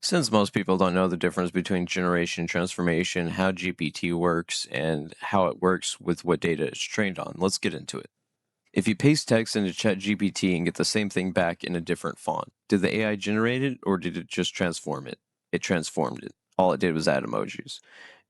Since most people don't know the difference between generation transformation, how GPT works, and how it works with what data it's trained on, let's get into it. If you paste text into ChatGPT and get the same thing back in a different font, did the AI generate it or did it just transform it? It transformed it. All it did was add emojis.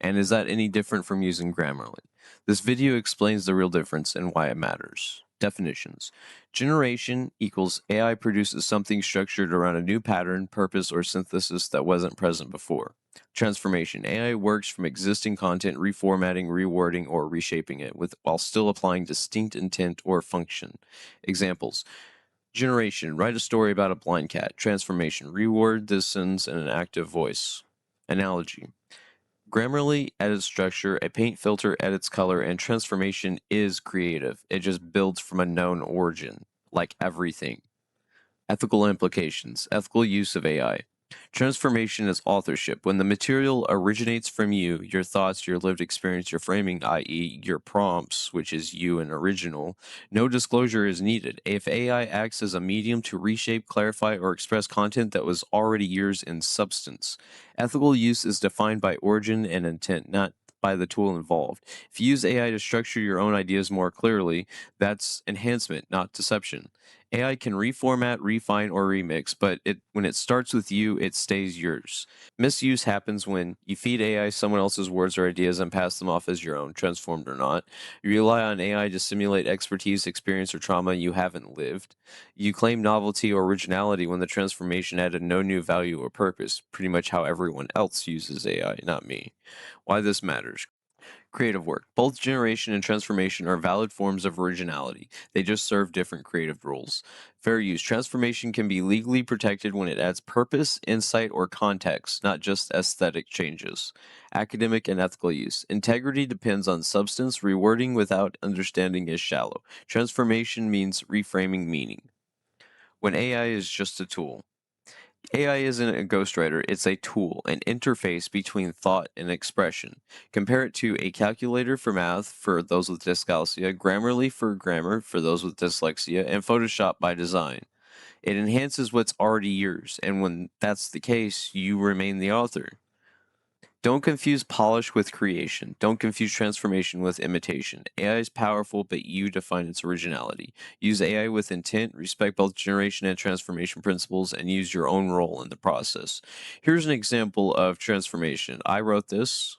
And is that any different from using Grammarly? This video explains the real difference and why it matters. Definitions. Generation equals AI produces something structured around a new pattern, purpose, or synthesis that wasn't present before. Transformation. AI works from existing content, reformatting, rewording, or reshaping it while still applying distinct intent or function. Examples. Generation. Write a story about a blind cat. Transformation. Reword this sentence in an active voice. Analogy. Grammarly edits structure, a paint filter edits color, and transformation is creative. It just builds from a known origin, like everything. Ethical implications, ethical use of AI. Transformation is authorship. When the material originates from you, your thoughts, your lived experience, your framing, i.e., your prompts, which is you and original, no disclosure is needed. If AI acts as a medium to reshape, clarify, or express content that was already yours in substance, ethical use is defined by origin and intent, not by the tool involved. If you use AI to structure your own ideas more clearly, that's enhancement, not deception. AI can reformat, refine, or remix, but when it starts with you, it stays yours. Misuse happens when you feed AI someone else's words or ideas and pass them off as your own, transformed or not. You rely on AI to simulate expertise, experience, or trauma you haven't lived. You claim novelty or originality when the transformation added no new value or purpose, pretty much how everyone else uses AI, not me. Why this matters. Creative work. Both generation and transformation are valid forms of originality. They just serve different creative roles. Fair use. Transformation can be legally protected when it adds purpose, insight, or context, not just aesthetic changes. Academic and ethical use. Integrity depends on substance. Rewording without understanding is shallow. Transformation means reframing meaning. When AI is just a tool. AI isn't a ghostwriter, it's a tool, an interface between thought and expression. Compare it to a calculator for math for those with dyscalculia, Grammarly for grammar for those with dyslexia, and Photoshop by design. It enhances what's already yours, and when that's the case, you remain the author. Don't confuse polish with creation. Don't confuse transformation with imitation. AI is powerful, but you define its originality. Use AI with intent, respect both generation and transformation principles, and use your own role in the process. Here's an example of transformation. I wrote this,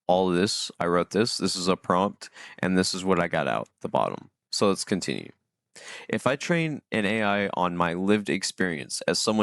all of this, I wrote this. This is a prompt, and this is what I got out the bottom. So let's continue. If I train an AI on my lived experience as someone